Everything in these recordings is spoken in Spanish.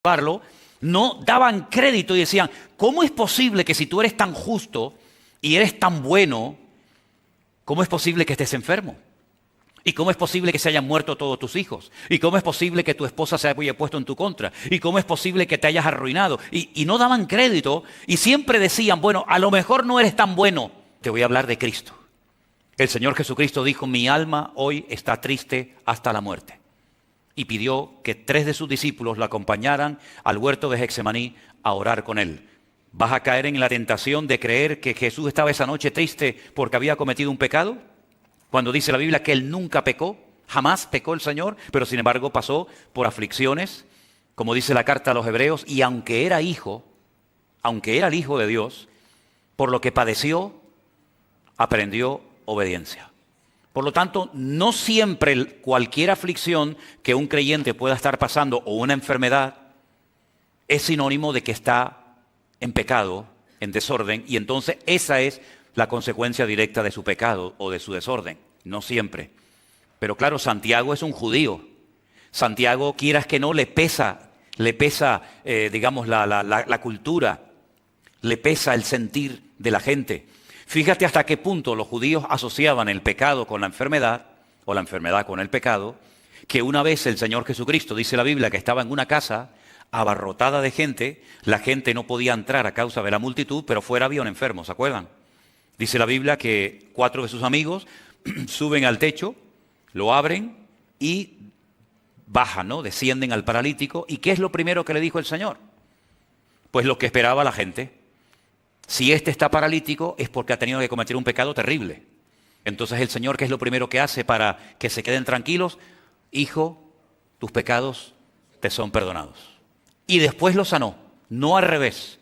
llevarlo, no daban crédito y decían, ¿cómo es posible que si tú eres tan justo y eres tan bueno, cómo es posible que estés enfermo? ¿Y cómo es posible que se hayan muerto todos tus hijos? ¿Y cómo es posible que tu esposa se haya puesto en tu contra? ¿Y cómo es posible que te hayas arruinado? Y no daban crédito y siempre decían, bueno, a lo mejor no eres tan bueno. Te voy a hablar de Cristo. El Señor Jesucristo dijo, mi alma hoy está triste hasta la muerte. Y pidió que 3 de sus discípulos lo acompañaran al huerto de Getsemaní a orar con él. ¿Vas a caer en la tentación de creer que Jesús estaba esa noche triste porque había cometido un pecado? Cuando dice la Biblia que él nunca pecó, jamás pecó el Señor, pero sin embargo pasó por aflicciones, como dice la carta a los Hebreos, y aunque era el Hijo de Dios, por lo que padeció, aprendió obediencia. Por lo tanto, no siempre cualquier aflicción que un creyente pueda estar pasando o una enfermedad es sinónimo de que está en pecado, en desorden, y entonces esa es la consecuencia directa de su pecado o de su desorden. No siempre. Pero claro, Santiago es un judío. Santiago, quieras que no, le pesa, digamos, la cultura, le pesa el sentir de la gente. Fíjate hasta qué punto los judíos asociaban el pecado con la enfermedad, o la enfermedad con el pecado, que una vez el Señor Jesucristo, dice la Biblia, que estaba en una casa abarrotada de gente, la gente no podía entrar a causa de la multitud, pero fuera había un enfermo, ¿se acuerdan? Dice la Biblia que 4 de sus amigos suben al techo, lo abren y bajan, ¿no? Descienden al paralítico. ¿Y qué es lo primero que le dijo el Señor? Pues lo que esperaba la gente. Si este está paralítico es porque ha tenido que cometer un pecado terrible. Entonces el Señor, ¿qué es lo primero que hace para que se queden tranquilos? Hijo, tus pecados te son perdonados. Y después lo sanó, no al revés.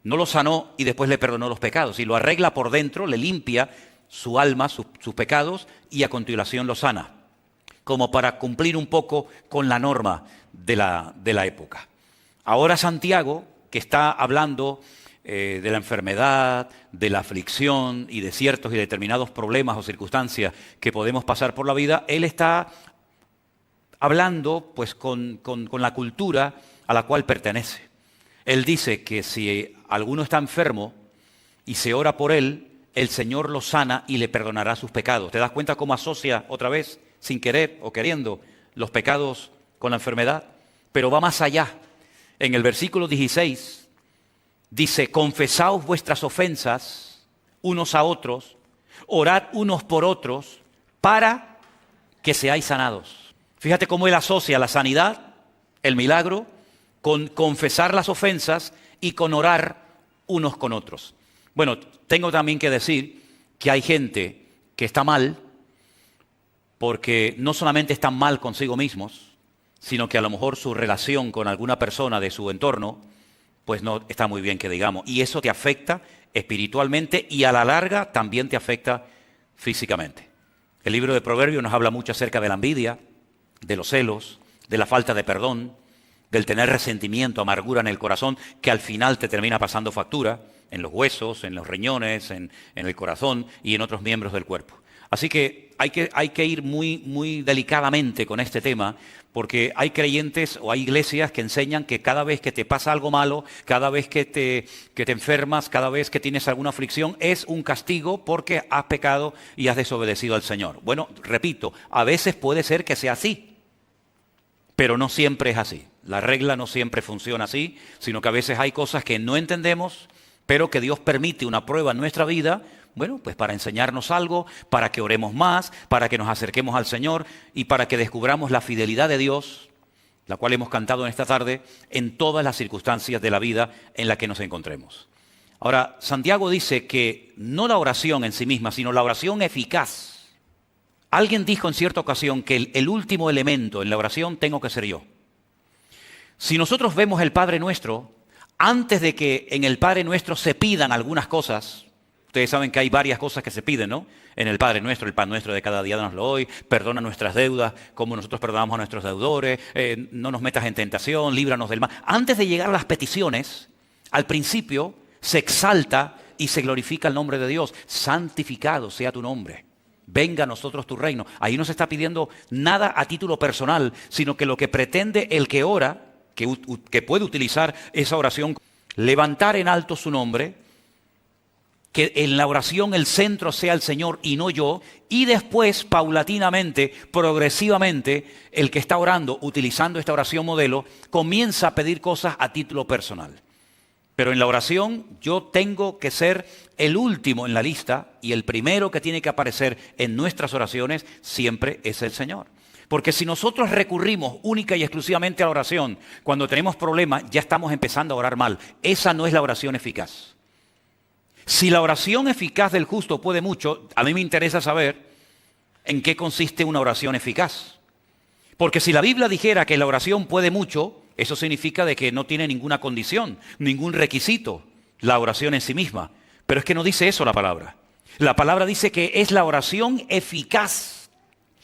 No lo sanó y después le perdonó los pecados. Y lo arregla por dentro, le limpia su alma, sus pecados, y a continuación lo sana. Como para cumplir un poco con la norma de la época. Ahora Santiago, que está hablando de la enfermedad, de la aflicción y de ciertos y determinados problemas o circunstancias que podemos pasar por la vida, él está hablando pues con la cultura a la cual pertenece. Él dice que si alguno está enfermo y se ora por él, el Señor lo sana y le perdonará sus pecados. ¿Te das cuenta cómo asocia otra vez, sin querer o queriendo, los pecados con la enfermedad? Pero va más allá. En el versículo 16 dice, confesaos vuestras ofensas unos a otros, orad unos por otros, para que seáis sanados. Fíjate cómo él asocia la sanidad, el milagro, con confesar las ofensas y con orar unos con otros. Bueno, tengo también que decir que hay gente que está mal porque no solamente están mal consigo mismos, sino que a lo mejor su relación con alguna persona de su entorno pues no está muy bien, que digamos. Y eso te afecta espiritualmente y a la larga también te afecta físicamente. El libro de Proverbios nos habla mucho acerca de la envidia, de los celos, de la falta de perdón, del tener resentimiento, amargura en el corazón, que al final te termina pasando factura en los huesos, en los riñones, en el corazón y en otros miembros del cuerpo. Así que hay que ir muy delicadamente con este tema, porque hay creyentes o hay iglesias que enseñan que cada vez que te pasa algo malo, cada vez que te enfermas, cada vez que tienes alguna aflicción, es un castigo porque has pecado y has desobedecido al Señor. Bueno, repito, a veces puede ser que sea así, pero no siempre es así. La regla no siempre funciona así, sino que a veces hay cosas que no entendemos, pero que Dios permite una prueba en nuestra vida, bueno, pues para enseñarnos algo, para que oremos más, para que nos acerquemos al Señor y para que descubramos la fidelidad de Dios, la cual hemos cantado en esta tarde, en todas las circunstancias de la vida en la que nos encontremos. Ahora, Santiago dice que no la oración en sí misma, sino la oración eficaz. Alguien dijo en cierta ocasión que el último elemento en la oración tengo que ser yo. Si nosotros vemos el Padre Nuestro, antes de que en el Padre Nuestro se pidan algunas cosas, ustedes saben que hay varias cosas que se piden, ¿no? En el Padre Nuestro, el pan nuestro de cada día danoslo hoy, perdona nuestras deudas como nosotros perdonamos a nuestros deudores, no nos metas en tentación, líbranos del mal. Antes de llegar a las peticiones, al principio se exalta y se glorifica el nombre de Dios. Santificado sea tu nombre. Venga a nosotros tu reino. Ahí no se está pidiendo nada a título personal, sino que lo que pretende el que ora que puede utilizar esa oración, levantar en alto su nombre, que en la oración el centro sea el Señor y no yo, y después, paulatinamente, progresivamente, el que está orando, utilizando esta oración modelo, comienza a pedir cosas a título personal. Pero en la oración yo tengo que ser el último en la lista y el primero que tiene que aparecer en nuestras oraciones siempre es el Señor. Porque si nosotros recurrimos única y exclusivamente a la oración, cuando tenemos problemas, ya estamos empezando a orar mal. Esa no es la oración eficaz. Si la oración eficaz del justo puede mucho, a mí me interesa saber en qué consiste una oración eficaz. Porque si la Biblia dijera que la oración puede mucho, eso significa de que no tiene ninguna condición, ningún requisito, la oración en sí misma. Pero es que no dice eso la palabra. La palabra dice que es la oración eficaz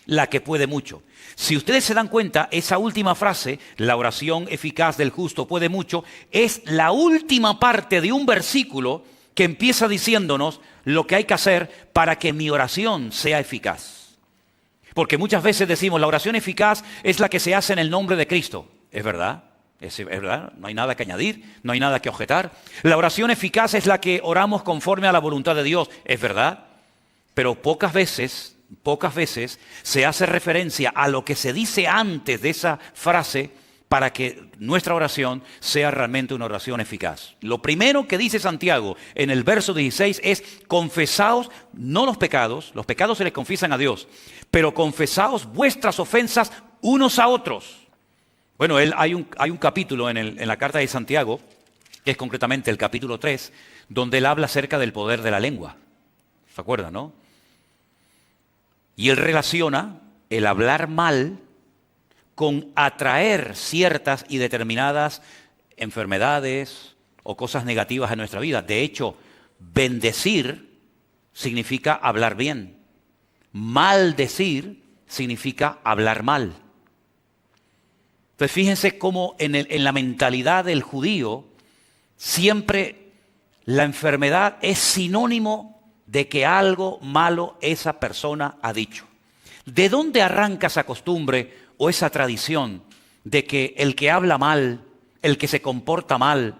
la que puede mucho. Si ustedes se dan cuenta, esa última frase, la oración eficaz del justo puede mucho, es la última parte de un versículo que empieza diciéndonos lo que hay que hacer para que mi oración sea eficaz. Porque muchas veces decimos, la oración eficaz es la que se hace en el nombre de Cristo. ¿Es verdad? Es verdad, no hay nada que añadir, no hay nada que objetar. La oración eficaz es la que oramos conforme a la voluntad de Dios. ¿Es verdad? Pero pocas veces se hace referencia a lo que se dice antes de esa frase para que nuestra oración sea realmente una oración eficaz. Lo primero que dice Santiago en el verso 16 es: confesaos, no los pecados se les confiesan a Dios, pero confesaos vuestras ofensas unos a otros. Bueno, hay un capítulo en la carta de Santiago, que es concretamente el capítulo 3, donde él habla acerca del poder de la lengua. ¿Se acuerdan, no? Y él relaciona el hablar mal con atraer ciertas y determinadas enfermedades o cosas negativas en nuestra vida. De hecho, bendecir significa hablar bien. Maldecir significa hablar mal. Entonces fíjense cómo en la mentalidad del judío siempre la enfermedad es sinónimo de que algo malo esa persona ha dicho. ¿De dónde arranca esa costumbre o esa tradición de que el que habla mal, el que se comporta mal,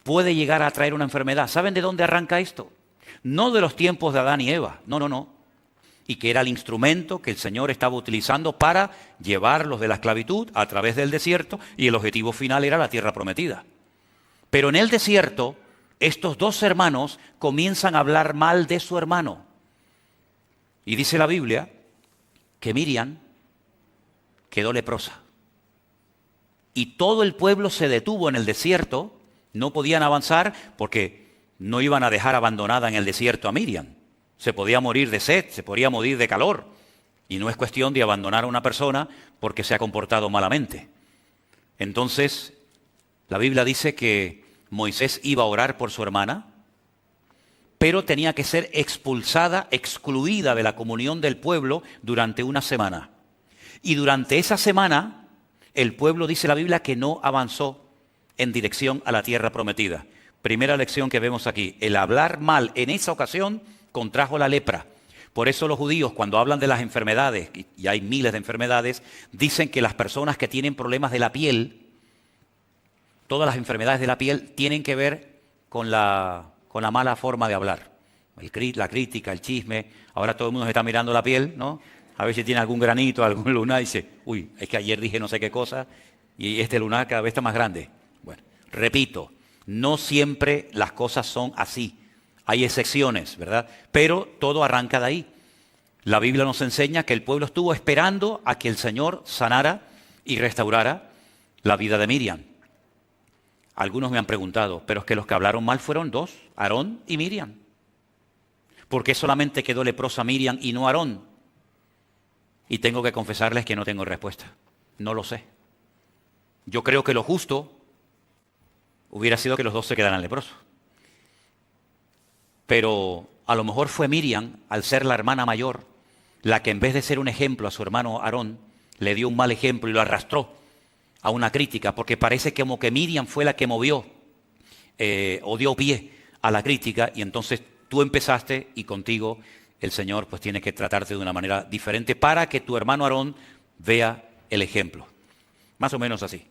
puede llegar a traer una enfermedad? ¿Saben de dónde arranca esto? No de los tiempos de Adán y Eva, no. Y que era el instrumento que el Señor estaba utilizando para llevarlos de la esclavitud a través del desierto, y el objetivo final era la tierra prometida. Pero en el desierto, estos dos hermanos comienzan a hablar mal de su hermano. Y dice la Biblia que Miriam quedó leprosa. Y todo el pueblo se detuvo en el desierto, no podían avanzar porque no iban a dejar abandonada en el desierto a Miriam. Se podía morir de sed, se podía morir de calor. Y no es cuestión de abandonar a una persona porque se ha comportado malamente. Entonces, la Biblia dice que Moisés iba a orar por su hermana, pero tenía que ser expulsada, excluida de la comunión del pueblo durante una semana. Y durante esa semana, el pueblo, dice la Biblia, que no avanzó en dirección a la tierra prometida. Primera lección que vemos aquí: el hablar mal en esa ocasión contrajo la lepra. Por eso los judíos, cuando hablan de las enfermedades, y hay miles de enfermedades, dicen que las personas que tienen problemas de la piel, todas las enfermedades de la piel tienen que ver con la mala forma de hablar. La crítica, el chisme. Ahora todo el mundo se está mirando la piel, ¿no? A ver si tiene algún granito, algún lunar, y dice: uy, es que ayer dije no sé qué cosa, y este lunar cada vez está más grande. Bueno, repito, no siempre las cosas son así. Hay excepciones, ¿verdad? Pero todo arranca de ahí. La Biblia nos enseña que el pueblo estuvo esperando a que el Señor sanara y restaurara la vida de Miriam. Algunos me han preguntado, pero es que los que hablaron mal fueron dos, Aarón y Miriam. ¿Por qué solamente quedó leprosa Miriam y no Aarón? Y tengo que confesarles que no tengo respuesta. No lo sé. Yo creo que lo justo hubiera sido que los dos se quedaran leprosos. Pero a lo mejor fue Miriam, al ser la hermana mayor, la que en vez de ser un ejemplo a su hermano Aarón, le dio un mal ejemplo y lo arrastró a una crítica, porque parece como que Miriam fue la que movió o dio pie a la crítica, y entonces tú empezaste y contigo el Señor pues tiene que tratarte de una manera diferente para que tu hermano Aarón vea el ejemplo. Más o menos así.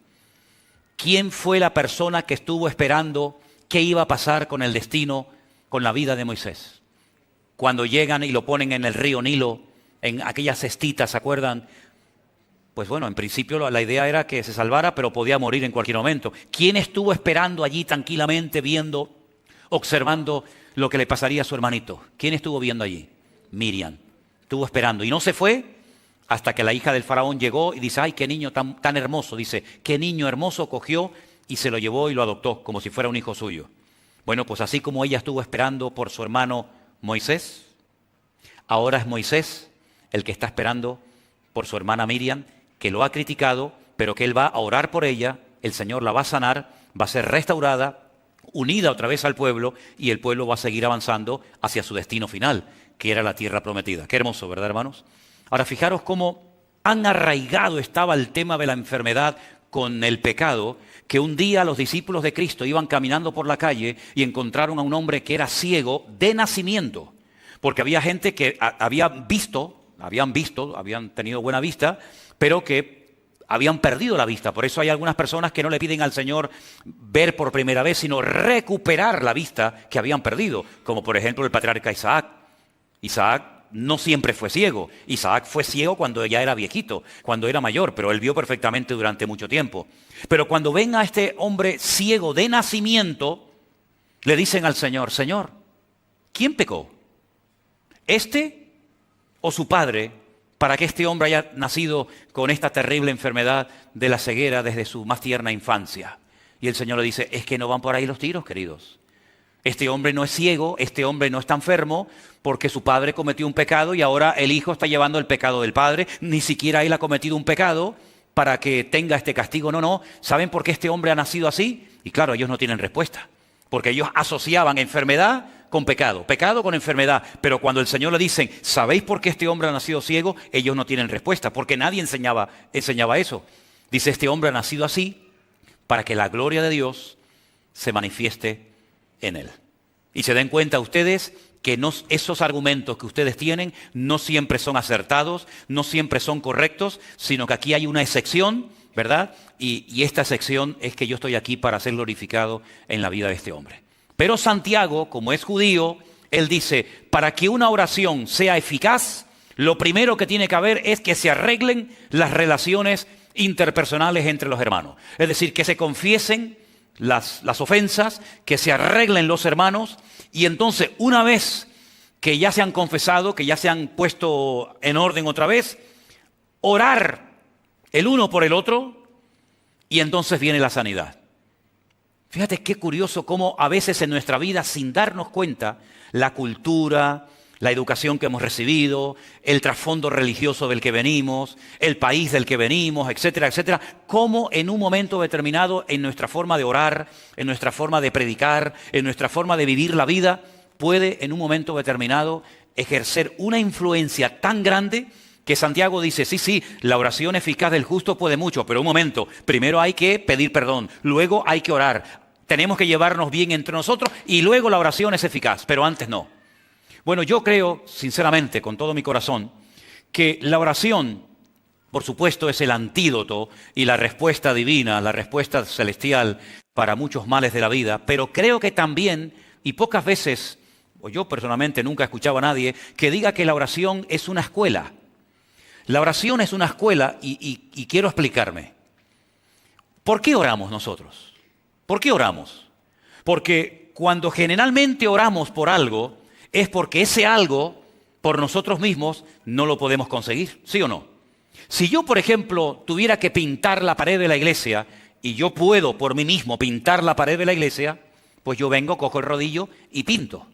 ¿Quién fue la persona que estuvo esperando qué iba a pasar con el destino, con la vida de Moisés? Cuando llegan y lo ponen en el río Nilo, en aquellas cestitas, ¿se acuerdan? Pues bueno, en principio la idea era que se salvara, pero podía morir en cualquier momento. ¿Quién estuvo esperando allí tranquilamente, viendo, observando lo que le pasaría a su hermanito? ¿Quién estuvo viendo allí? Miriam. Estuvo esperando y no se fue hasta que la hija del faraón llegó y dice, ¡ay, qué niño tan hermoso! Dice, qué niño hermoso, cogió y se lo llevó y lo adoptó como si fuera un hijo suyo. Bueno, pues así como ella estuvo esperando por su hermano Moisés, ahora es Moisés el que está esperando por su hermana Miriam, que lo ha criticado, pero que él va a orar por ella, el Señor la va a sanar, va a ser restaurada, unida otra vez al pueblo, y el pueblo va a seguir avanzando hacia su destino final, que era la tierra prometida. Qué hermoso, ¿verdad, hermanos? Ahora, fijaros cómo tan arraigado estaba el tema de la enfermedad con el pecado, que un día los discípulos de Cristo iban caminando por la calle y encontraron a un hombre que era ciego de nacimiento, porque había gente que habían tenido buena vista, pero que habían perdido la vista. Por eso hay algunas personas que no le piden al Señor ver por primera vez, sino recuperar la vista que habían perdido, como por ejemplo el patriarca Isaac. Isaac no siempre fue ciego. Isaac fue ciego cuando ya era viejito, cuando era mayor, pero él vio perfectamente durante mucho tiempo. Pero cuando ven a este hombre ciego de nacimiento, le dicen al Señor, Señor, ¿quién pecó? ¿Este o su padre, para que este hombre haya nacido con esta terrible enfermedad de la ceguera desde su más tierna infancia? Y el Señor le dice, es que no van por ahí los tiros, queridos. Este hombre no es ciego, este hombre no está enfermo, porque su padre cometió un pecado y ahora el hijo está llevando el pecado del padre. Ni siquiera él ha cometido un pecado para que tenga este castigo. No. ¿Saben por qué este hombre ha nacido así? Y claro, ellos no tienen respuesta, porque ellos asociaban enfermedad con pecado, pecado con enfermedad. Pero cuando el Señor le dicen, ¿sabéis por qué este hombre ha nacido ciego? Ellos no tienen respuesta, porque nadie enseñaba eso. Dice, este hombre ha nacido así para que la gloria de Dios se manifieste en él. Y se den cuenta ustedes que esos argumentos que ustedes tienen no siempre son acertados, no siempre son correctos, sino que aquí hay una excepción, ¿verdad? Y esta excepción es que yo estoy aquí para ser glorificado en la vida de este hombre. Pero Santiago, como es judío, él dice, para que una oración sea eficaz, lo primero que tiene que haber es que se arreglen las relaciones interpersonales entre los hermanos. Es decir, que se confiesen las ofensas, que se arreglen los hermanos, y entonces una vez que ya se han confesado, que ya se han puesto en orden otra vez, orar el uno por el otro, y entonces viene la sanidad. Fíjate qué curioso cómo a veces en nuestra vida, sin darnos cuenta, la cultura, la educación que hemos recibido, el trasfondo religioso del que venimos, el país del que venimos, etcétera, etcétera, cómo en un momento determinado en nuestra forma de orar, en nuestra forma de predicar, en nuestra forma de vivir la vida, puede en un momento determinado ejercer una influencia tan grande que Santiago dice, sí, la oración eficaz del justo puede mucho, pero un momento, primero hay que pedir perdón, luego hay que orar, tenemos que llevarnos bien entre nosotros y luego la oración es eficaz, pero antes no. Bueno, yo creo, sinceramente, con todo mi corazón, que la oración, por supuesto, es el antídoto y la respuesta divina, la respuesta celestial para muchos males de la vida, pero creo que también, y pocas veces, o yo personalmente nunca he escuchado a nadie, que diga que la oración es una escuela. La oración es una escuela y quiero explicarme. ¿Por qué oramos nosotros? ¿Por qué oramos? Porque cuando generalmente oramos por algo, es porque ese algo, por nosotros mismos, no lo podemos conseguir, ¿sí o no? Si yo, por ejemplo, tuviera que pintar la pared de la iglesia, y yo puedo por mí mismo pintar la pared de la iglesia, pues yo vengo, cojo el rodillo y pinto.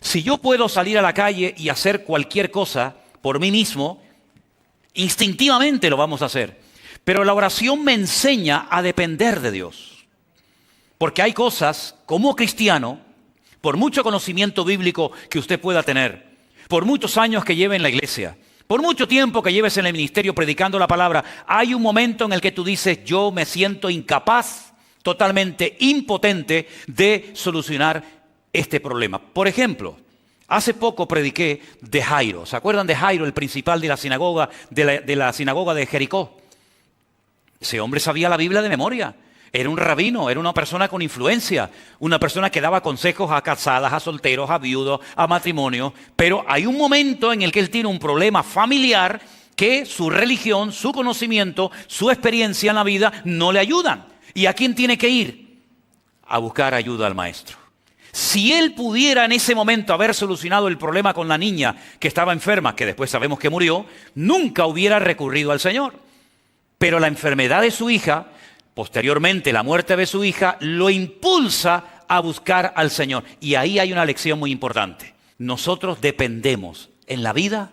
Si yo puedo salir a la calle y hacer cualquier cosa por mí mismo, instintivamente lo vamos a hacer. Pero la oración me enseña a depender de Dios. Porque hay cosas, como cristiano, por mucho conocimiento bíblico que usted pueda tener, por muchos años que lleve en la iglesia, por mucho tiempo que lleves en el ministerio predicando la palabra, hay un momento en el que tú dices, yo me siento incapaz, totalmente impotente de solucionar este problema. Por ejemplo, hace poco prediqué de Jairo. ¿Se acuerdan de Jairo, el principal de la sinagoga de Jericó? Ese hombre sabía la Biblia de memoria. Era un rabino, era una persona con influencia, una persona que daba consejos a casadas, a solteros, a viudos, a matrimonios. Pero hay un momento en el que él tiene un problema familiar que su religión, su conocimiento, su experiencia en la vida no le ayudan. ¿Y a quién tiene que ir? A buscar ayuda al maestro. Si él pudiera en ese momento haber solucionado el problema con la niña que estaba enferma, que después sabemos que murió, nunca hubiera recurrido al Señor. Pero la enfermedad de su hija, posteriormente la muerte de su hija, lo impulsa a buscar al Señor. Y ahí hay una lección muy importante. Nosotros dependemos en la vida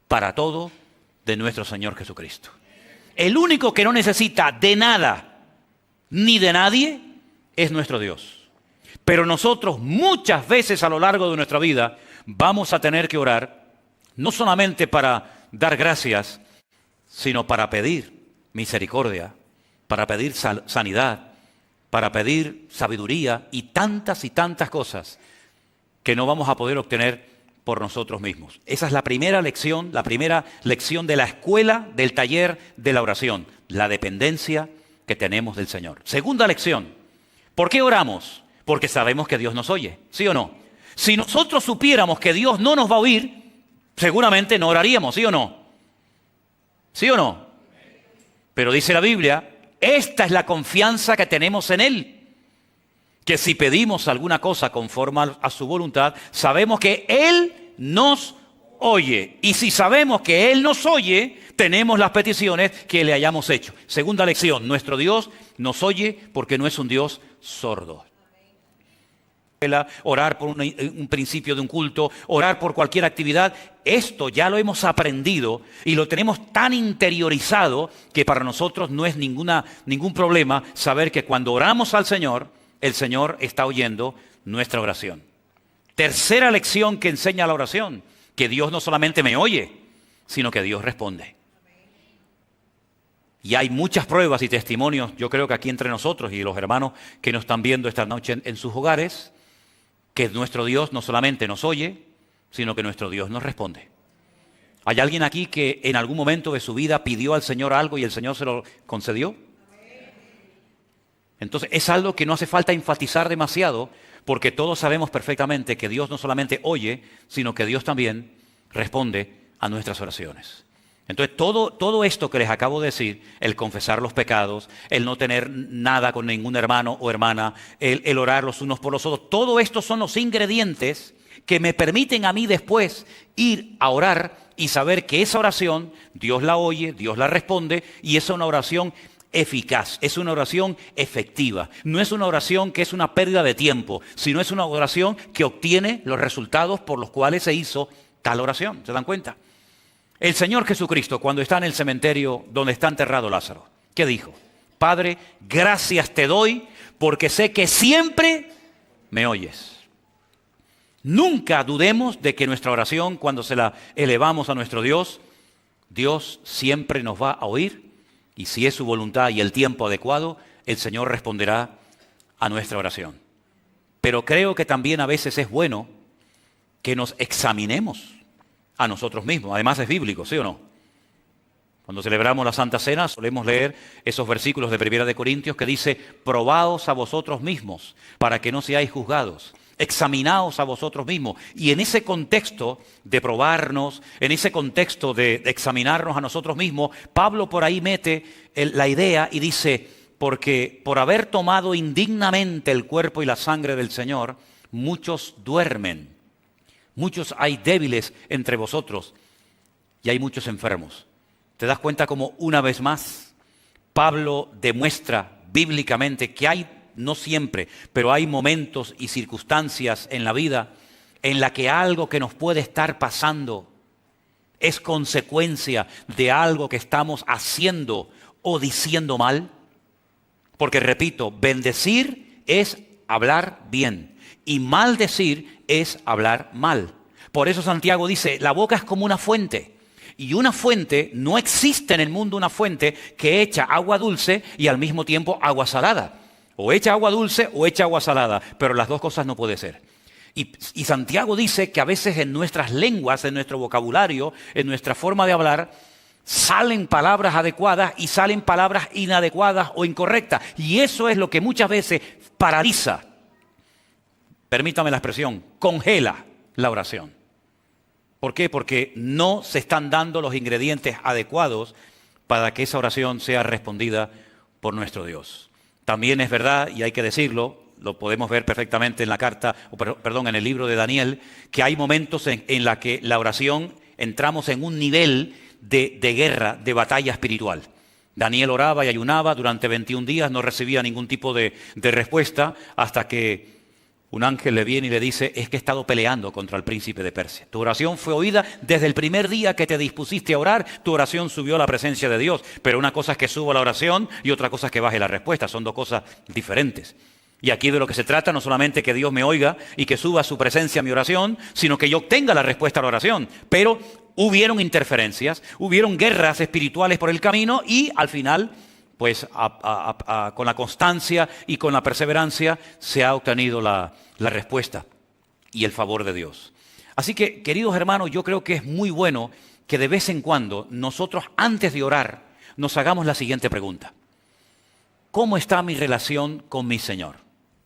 para todo de nuestro Señor Jesucristo. El único que no necesita de nada ni de nadie es nuestro Dios. Pero nosotros muchas veces a lo largo de nuestra vida vamos a tener que orar, no solamente para dar gracias, sino para pedir misericordia, para pedir sanidad, para pedir sabiduría y tantas cosas que no vamos a poder obtener por nosotros mismos. Esa es la primera lección de la escuela, del taller de la oración, la dependencia que tenemos del Señor. Segunda lección, ¿por qué oramos? Porque sabemos que Dios nos oye, ¿sí o no? Si nosotros supiéramos que Dios no nos va a oír, seguramente no oraríamos, ¿sí o no? ¿Sí o no? Pero dice la Biblia, esta es la confianza que tenemos en Él. Que si pedimos alguna cosa conforme a su voluntad, sabemos que Él nos oye. Y si sabemos que Él nos oye, tenemos las peticiones que le hayamos hecho. Segunda lección, nuestro Dios nos oye porque no es un Dios sordo. Orar por un principio de un culto, orar por cualquier actividad, esto ya lo hemos aprendido y lo tenemos tan interiorizado que para nosotros no es ningún problema saber que cuando oramos al Señor, el Señor está oyendo nuestra oración. Tercera lección que enseña la oración, que Dios no solamente me oye, sino que Dios responde. Y hay muchas pruebas y testimonios, yo creo que aquí entre nosotros y los hermanos que nos están viendo esta noche en sus hogares, que nuestro Dios no solamente nos oye, sino que nuestro Dios nos responde. ¿Hay alguien aquí que en algún momento de su vida pidió al Señor algo y el Señor se lo concedió? Entonces es algo que no hace falta enfatizar demasiado, porque todos sabemos perfectamente que Dios no solamente oye, sino que Dios también responde a nuestras oraciones. Entonces todo esto que les acabo de decir, el confesar los pecados, el no tener nada con ningún hermano o hermana, el orar los unos por los otros, todo esto son los ingredientes que me permiten a mí después ir a orar y saber que esa oración Dios la oye, Dios la responde y es una oración eficaz, es una oración efectiva. No es una oración que es una pérdida de tiempo, sino es una oración que obtiene los resultados por los cuales se hizo tal oración. ¿Se dan cuenta? El Señor Jesucristo, cuando está en el cementerio donde está enterrado Lázaro, ¿qué dijo? Padre, gracias te doy porque sé que siempre me oyes. Nunca dudemos de que nuestra oración, cuando se la elevamos a nuestro Dios, Dios siempre nos va a oír y si es su voluntad y el tiempo adecuado, el Señor responderá a nuestra oración. Pero creo que también a veces es bueno que nos examinemos a nosotros mismos. Además es bíblico, ¿sí o no? Cuando celebramos la Santa Cena solemos leer esos versículos de 1 de Corintios que dice, probaos a vosotros mismos para que no seáis juzgados. Examinaos a vosotros mismos. Y en ese contexto de probarnos, en ese contexto de examinarnos a nosotros mismos, Pablo por ahí mete la idea y dice, porque por haber tomado indignamente el cuerpo y la sangre del Señor, muchos duermen. Muchos hay débiles entre vosotros y hay muchos enfermos. ¿Te das cuenta cómo una vez más Pablo demuestra bíblicamente que hay, no siempre, pero hay momentos y circunstancias en la vida en la que algo que nos puede estar pasando es consecuencia de algo que estamos haciendo o diciendo mal? Porque repito, bendecir es hablar bien y maldecir es hablar mal. Por eso Santiago dice, la boca es como una fuente. Y una fuente, no existe en el mundo una fuente que echa agua dulce y al mismo tiempo agua salada. O echa agua dulce o echa agua salada, pero las dos cosas no puede ser. Y Santiago dice que a veces en nuestras lenguas, en nuestro vocabulario, en nuestra forma de hablar, Salen palabras adecuadas y salen palabras inadecuadas o incorrectas. Y eso es lo que muchas veces paraliza, permítame la expresión, congela la oración. ¿Por qué? Porque no se están dando los ingredientes adecuados para que esa oración sea respondida por nuestro Dios. También es verdad, y hay que decirlo, lo podemos ver perfectamente en la carta, en el libro de Daniel, que hay momentos en la que la oración entramos en un nivel de guerra, de batalla espiritual. Daniel oraba y ayunaba durante 21 días, no recibía ningún tipo de respuesta, hasta que un ángel le viene y le dice: es que he estado peleando contra el príncipe de Persia. Tu oración fue oída desde el primer día que te dispusiste a orar, tu oración subió a la presencia de Dios. Pero una cosa es que suba la oración y otra cosa es que baje la respuesta, son dos cosas diferentes. Y aquí de lo que se trata no solamente que Dios me oiga y que suba a su presencia mi oración, sino que yo obtenga la respuesta a la oración. Pero hubieron interferencias, hubieron guerras espirituales por el camino y al final, pues con la constancia y con la perseverancia se ha obtenido la respuesta y el favor de Dios. Así que, queridos hermanos, yo creo que es muy bueno que de vez en cuando nosotros, antes de orar, nos hagamos la siguiente pregunta: ¿cómo está mi relación con mi Señor?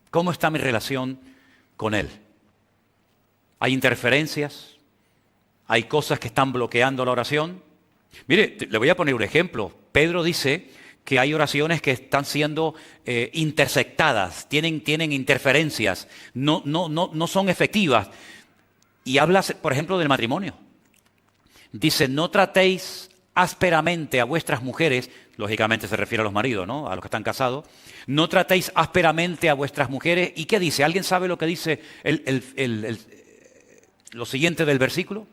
¿Cómo está mi relación con Él? ¿Hay interferencias? ¿Hay cosas que están bloqueando la oración? Mire, le voy a poner un ejemplo. Pedro dice que hay oraciones que están siendo intersectadas, tienen interferencias, no son efectivas. Y habla, por ejemplo, del matrimonio. Dice: no tratéis ásperamente a vuestras mujeres, lógicamente se refiere a los maridos, ¿no? A los que están casados. No tratéis ásperamente a vuestras mujeres. ¿Y qué dice? ¿Alguien sabe lo que dice lo siguiente del versículo?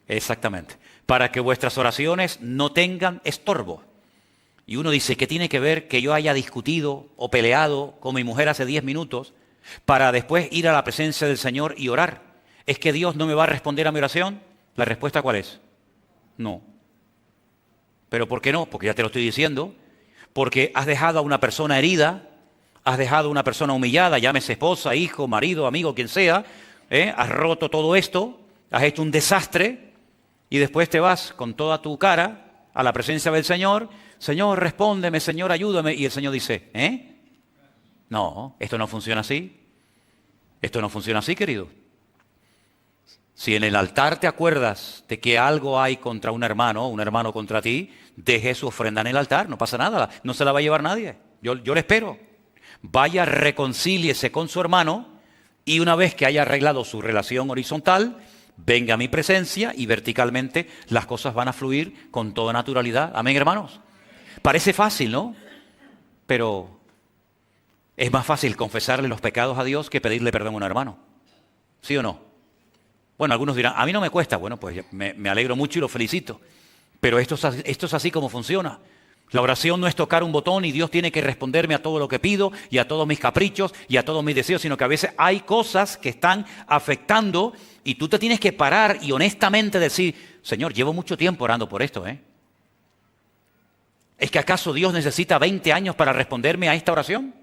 Exactamente. Para que vuestras oraciones no tengan estorbo. Y uno dice: ¿qué tiene que ver que yo haya discutido o peleado con mi mujer hace 10 minutos para después ir a la presencia del Señor y orar? ¿Es que Dios no me va a responder a mi oración? ¿La respuesta cuál es? No. ¿Pero por qué no? Porque ya te lo estoy diciendo. Porque has dejado a una persona herida, has dejado a una persona humillada, llámese esposa, hijo, marido, amigo, quien sea, has roto todo esto, has hecho un desastre y después te vas con toda tu cara a la presencia del Señor: Señor, respóndeme, Señor, ayúdame. Y el Señor dice: no, esto no funciona así. Esto no funciona así, querido. Si en el altar te acuerdas de que algo hay contra un hermano contra ti, deje su ofrenda en el altar, no pasa nada, no se la va a llevar nadie. Yo le espero. Vaya, reconcíliese con su hermano y una vez que haya arreglado su relación horizontal, venga a mi presencia y verticalmente las cosas van a fluir con toda naturalidad. Amén, hermanos. Parece fácil, ¿no? Pero es más fácil confesarle los pecados a Dios que pedirle perdón a un hermano. ¿Sí o no? Bueno, algunos dirán: a mí no me cuesta. Bueno, pues me alegro mucho y lo felicito. Pero esto es así como funciona. La oración no es tocar un botón y Dios tiene que responderme a todo lo que pido y a todos mis caprichos y a todos mis deseos, sino que a veces hay cosas que están afectando y tú te tienes que parar y honestamente decir: Señor, llevo mucho tiempo orando por esto, ¿Es que acaso Dios necesita 20 años para responderme a esta oración?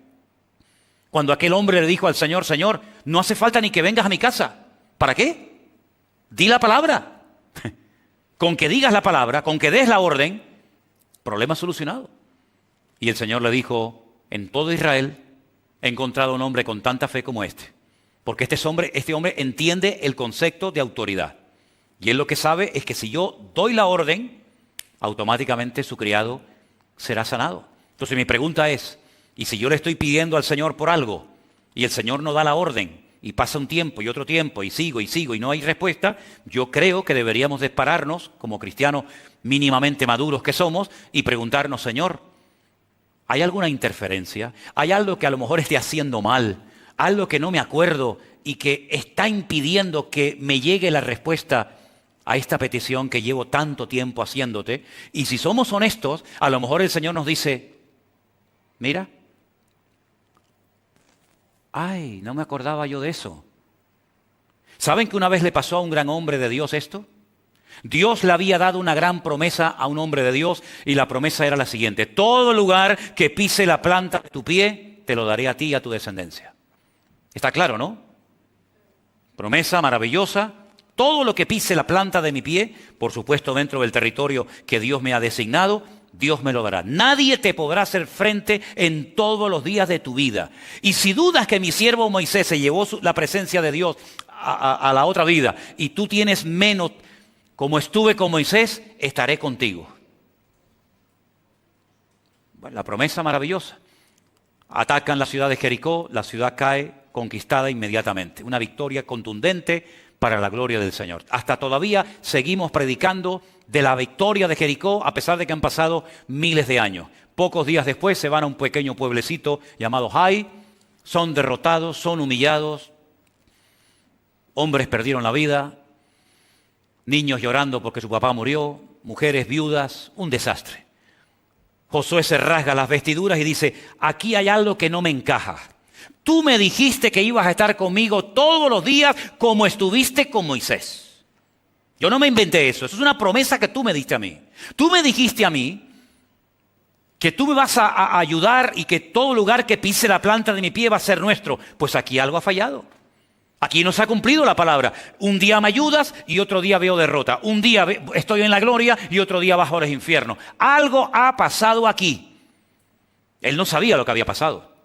Cuando aquel hombre le dijo al Señor: Señor, no hace falta ni que vengas a mi casa. ¿Para qué? Di la palabra. Con que digas la palabra, con que des la orden, problema solucionado. Y el Señor le dijo: en todo Israel he encontrado un hombre con tanta fe como este. Porque este hombre entiende el concepto de autoridad. Y él lo que sabe es que si yo doy la orden, automáticamente su criado será sanado. Entonces mi pregunta es: ¿y si yo le estoy pidiendo al Señor por algo y el Señor no da la orden? Y pasa un tiempo y otro tiempo y sigo y no hay respuesta. Yo creo que deberíamos de pararnos como cristianos mínimamente maduros que somos y preguntarnos: Señor, ¿hay alguna interferencia? ¿Hay algo que a lo mejor esté haciendo mal? ¿Algo que no me acuerdo y que está impidiendo que me llegue la respuesta a esta petición que llevo tanto tiempo haciéndote? Y si somos honestos, a lo mejor el Señor nos dice: mira, ay, no me acordaba yo de eso. ¿Saben que una vez le pasó a un gran hombre de Dios esto? Dios le había dado una gran promesa a un hombre de Dios y la promesa era la siguiente: todo lugar que pise la planta de tu pie, te lo daré a ti y a tu descendencia. Está claro, ¿no? Promesa maravillosa, Todo lo que pise la planta de mi pie, por supuesto dentro del territorio que Dios me ha designado, Dios me lo dará. Nadie te podrá hacer frente en todos los días de tu vida. Y si dudas que mi siervo Moisés se llevó la presencia de Dios a la otra vida y tú tienes menos, como estuve con Moisés, estaré contigo. Bueno, la promesa maravillosa. Atacan la ciudad de Jericó, la ciudad cae conquistada inmediatamente. Una victoria contundente para la gloria del Señor. Hasta todavía seguimos predicando de la victoria de Jericó, a pesar de que han pasado miles de años. Pocos días después se van a un pequeño pueblecito llamado Hai, son derrotados, son humillados, hombres perdieron la vida, niños llorando porque su papá murió, mujeres viudas, un desastre. Josué se rasga las vestiduras y dice, aquí hay algo que no me encaja. Tú me dijiste que ibas a estar conmigo todos los días como estuviste con Moisés. Yo no me inventé eso, eso es una promesa que tú me diste a mí. Tú me dijiste a mí que tú me vas a ayudar y que todo lugar que pise la planta de mi pie va a ser nuestro. Pues aquí algo ha fallado. Aquí no se ha cumplido la palabra. Un día me ayudas y otro día veo derrota. Un día estoy en la gloria y otro día bajo los infiernos. Algo ha pasado aquí. Él no sabía lo que había pasado.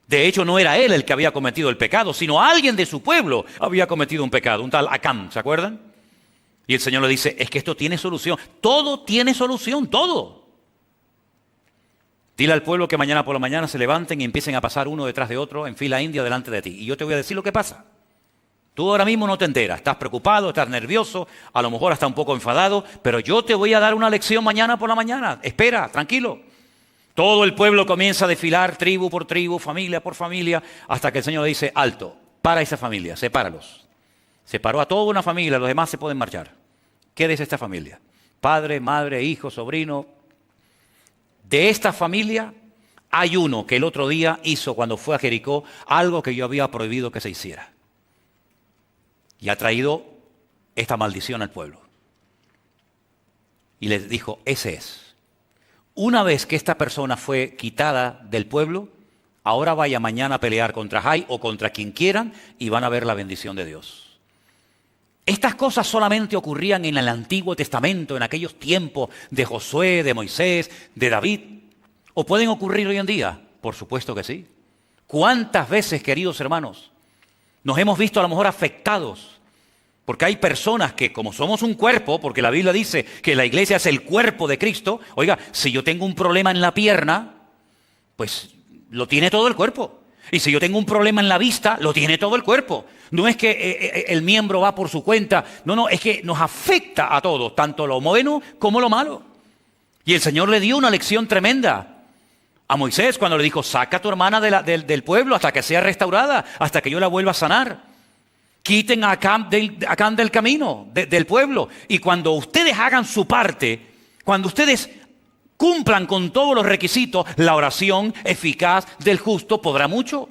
De hecho, no era él el que había cometido el pecado, sino alguien de su pueblo había cometido un pecado, un tal Acán, ¿se acuerdan? Y el Señor le dice, es que esto tiene solución. Todo tiene solución, todo. Dile al pueblo que mañana por la mañana se levanten y empiecen a pasar uno detrás de otro en fila india delante de ti. Y yo te voy a decir lo que pasa. Tú ahora mismo no te enteras, estás preocupado, estás nervioso, a lo mejor hasta un poco enfadado, pero yo te voy a dar una lección mañana por la mañana. Espera, tranquilo. Todo el pueblo comienza a desfilar, tribu por tribu, familia por familia, hasta que el Señor dice, alto, para esa familia, sepáralos. Separó a toda una familia, los demás se pueden marchar. Quédese esta familia. Padre, madre, hijo, sobrino. De esta familia hay uno que el otro día hizo cuando fue a Jericó algo que yo había prohibido que se hiciera. Y ha traído esta maldición al pueblo. Y les dijo, ese es. Una vez que esta persona fue quitada del pueblo, ahora vaya mañana a pelear contra Hai o contra quien quieran y van a ver la bendición de Dios. Estas cosas solamente ocurrían en el Antiguo Testamento, en aquellos tiempos de Josué, de Moisés, de David. ¿O pueden ocurrir hoy en día? Por supuesto que sí. ¿Cuántas veces, queridos hermanos, nos hemos visto a lo mejor afectados? Porque hay personas que, como somos un cuerpo, porque la Biblia dice que la iglesia es el cuerpo de Cristo, oiga, si yo tengo un problema en la pierna, pues lo tiene todo el cuerpo. Y si yo tengo un problema en la vista, lo tiene todo el cuerpo. No es que el miembro va por su cuenta, no, es que nos afecta a todos, tanto lo bueno como lo malo. Y el Señor le dio una lección tremenda a Moisés cuando le dijo, saca a tu hermana del pueblo hasta que sea restaurada, hasta que yo la vuelva a sanar. Quiten a Acán del camino, del pueblo. Y cuando ustedes hagan su parte, cuando ustedes cumplan con todos los requisitos, la oración eficaz del justo podrá mucho.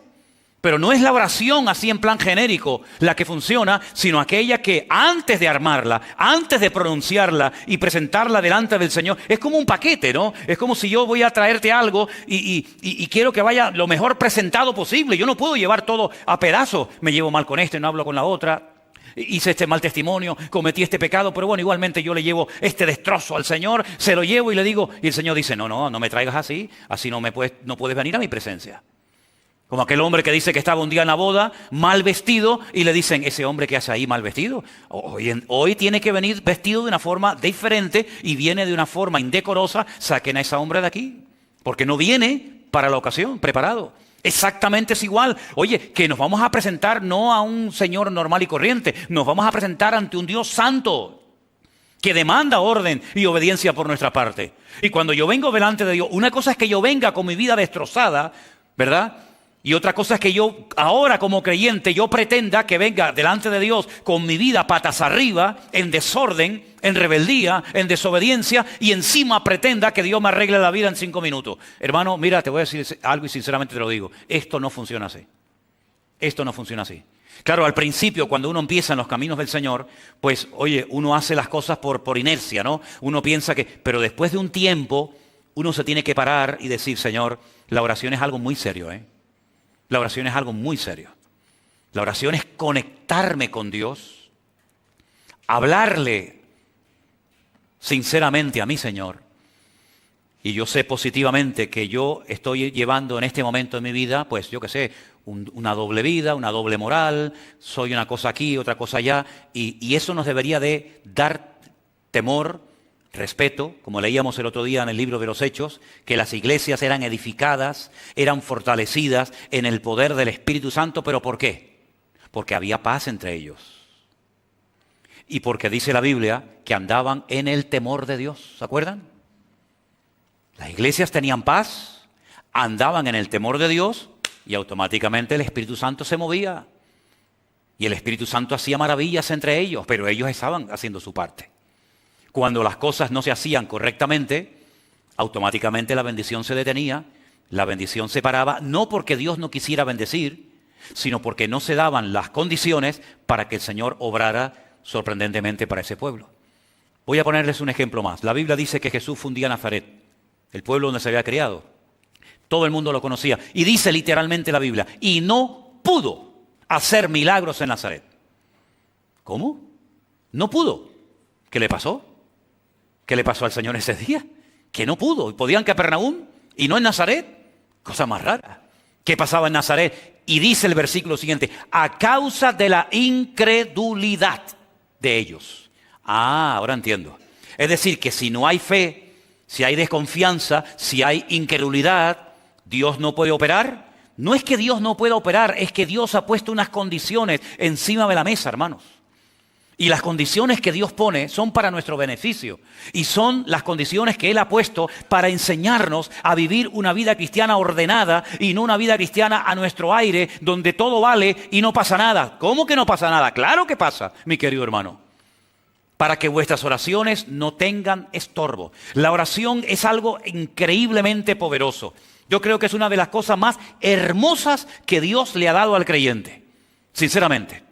Pero no es la oración así en plan genérico la que funciona, sino aquella que antes de armarla, antes de pronunciarla y presentarla delante del Señor, es como un paquete, ¿no? Es como si yo voy a traerte algo y quiero que vaya lo mejor presentado posible. Yo no puedo llevar todo a pedazos. Me llevo mal con este, no hablo con la otra. Hice este mal testimonio, cometí este pecado, pero bueno, igualmente yo le llevo este destrozo al Señor, se lo llevo y le digo, y el Señor dice, no me traigas así no puedes venir a mi presencia. Como aquel hombre que dice que estaba un día en la boda, mal vestido, y le dicen, ese hombre que hace ahí mal vestido, hoy tiene que venir vestido de una forma diferente y viene de una forma indecorosa, saquen a ese hombre de aquí, porque no viene para la ocasión, preparado. Exactamente es igual. Oye, que nos vamos a presentar no a un Señor normal y corriente, nos vamos a presentar ante un Dios santo, que demanda orden y obediencia por nuestra parte. Y cuando yo vengo delante de Dios, una cosa es que yo venga con mi vida destrozada, ¿verdad? Y otra cosa es que yo ahora como creyente yo pretenda que venga delante de Dios con mi vida patas arriba, en desorden, en rebeldía, en desobediencia y encima pretenda que Dios me arregle la vida en 5 minutos. Hermano, mira, te voy a decir algo y sinceramente te lo digo. Esto no funciona así. Esto no funciona así. Claro, al principio cuando uno empieza en los caminos del Señor, pues oye, uno hace las cosas por inercia, ¿no? Uno piensa que, pero después de un tiempo uno se tiene que parar y decir, Señor, la oración es algo muy serio, ¿eh? La oración es algo muy serio. La oración es conectarme con Dios hablarle sinceramente a mi Señor, y yo sé positivamente que yo estoy llevando en este momento de mi vida, pues yo qué sé, una doble vida, una doble moral, soy una cosa aquí, otra cosa allá, y eso nos debería de dar temor, respeto, como leíamos el otro día en el libro de los Hechos, que las iglesias eran edificadas, eran fortalecidas en el poder del Espíritu Santo, ¿pero por qué? Porque había paz entre ellos. Y porque dice la Biblia que andaban en el temor de Dios, ¿se acuerdan? Las iglesias tenían paz, andaban en el temor de Dios y automáticamente el Espíritu Santo se movía. Y el Espíritu Santo hacía maravillas entre ellos, pero ellos estaban haciendo su parte. Cuando las cosas no se hacían correctamente, automáticamente la bendición se detenía, la bendición se paraba, no porque Dios no quisiera bendecir, sino porque no se daban las condiciones para que el Señor obrara sorprendentemente para ese pueblo. Voy a ponerles un ejemplo más. La Biblia dice que Jesús fundía Nazaret, el pueblo donde se había criado. Todo el mundo lo conocía. Y dice literalmente la Biblia, y no pudo hacer milagros en Nazaret. ¿Cómo? No pudo. ¿Qué le pasó? ¿Qué le pasó al Señor ese día? Que no pudo. ¿Podían Capernaum y no en Nazaret? Cosa más rara. ¿Qué pasaba en Nazaret? Y dice el versículo siguiente, a causa de la incredulidad de ellos. Ah, ahora entiendo. Es decir, que si no hay fe, si hay desconfianza, si hay incredulidad, ¿Dios no puede operar? No es que Dios no pueda operar, es que Dios ha puesto unas condiciones encima de la mesa, hermanos. Y las condiciones que Dios pone son para nuestro beneficio. Y son las condiciones que Él ha puesto para enseñarnos a vivir una vida cristiana ordenada y no una vida cristiana a nuestro aire, donde todo vale y no pasa nada. ¿Cómo que no pasa nada? Claro que pasa, mi querido hermano. Para que vuestras oraciones no tengan estorbo. La oración es algo increíblemente poderoso. Yo creo que es una de las cosas más hermosas que Dios le ha dado al creyente, sinceramente.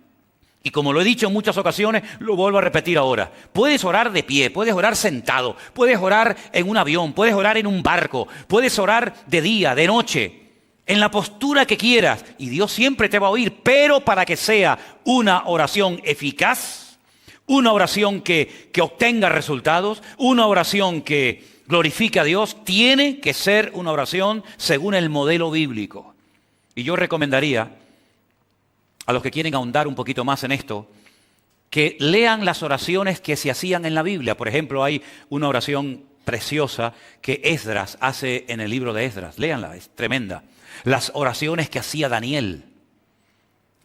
Y como lo he dicho en muchas ocasiones, lo vuelvo a repetir ahora. Puedes orar de pie, puedes orar sentado, puedes orar en un avión, puedes orar en un barco, puedes orar de día, de noche, en la postura que quieras. Y Dios siempre te va a oír, pero para que sea una oración eficaz, una oración que obtenga resultados, una oración que glorifique a Dios, tiene que ser una oración según el modelo bíblico. Y yo recomendaría a los que quieren ahondar un poquito más en esto, que lean las oraciones que se hacían en la Biblia. Por ejemplo, hay una oración preciosa que Esdras hace en el libro de Esdras. Léanla, es tremenda. Las oraciones que hacía Daniel,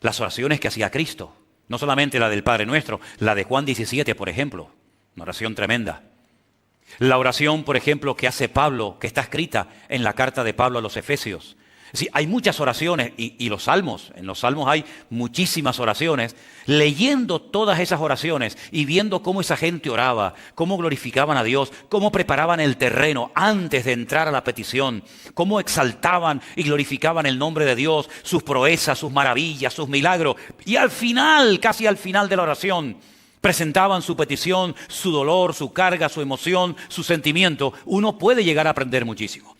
las oraciones que hacía Cristo. No solamente la del Padre Nuestro, la de Juan 17, por ejemplo. Una oración tremenda. La oración, por ejemplo, que hace Pablo, que está escrita en la carta de Pablo a los Efesios. Sí, hay muchas oraciones y los salmos, en los salmos hay muchísimas oraciones. Leyendo todas esas oraciones y viendo cómo esa gente oraba, cómo glorificaban a Dios, cómo preparaban el terreno antes de entrar a la petición, cómo exaltaban y glorificaban el nombre de Dios, sus proezas, sus maravillas, sus milagros. Y al final, casi al final de la oración, presentaban su petición, su dolor, su carga, su emoción, su sentimiento. Uno puede llegar a aprender muchísimo.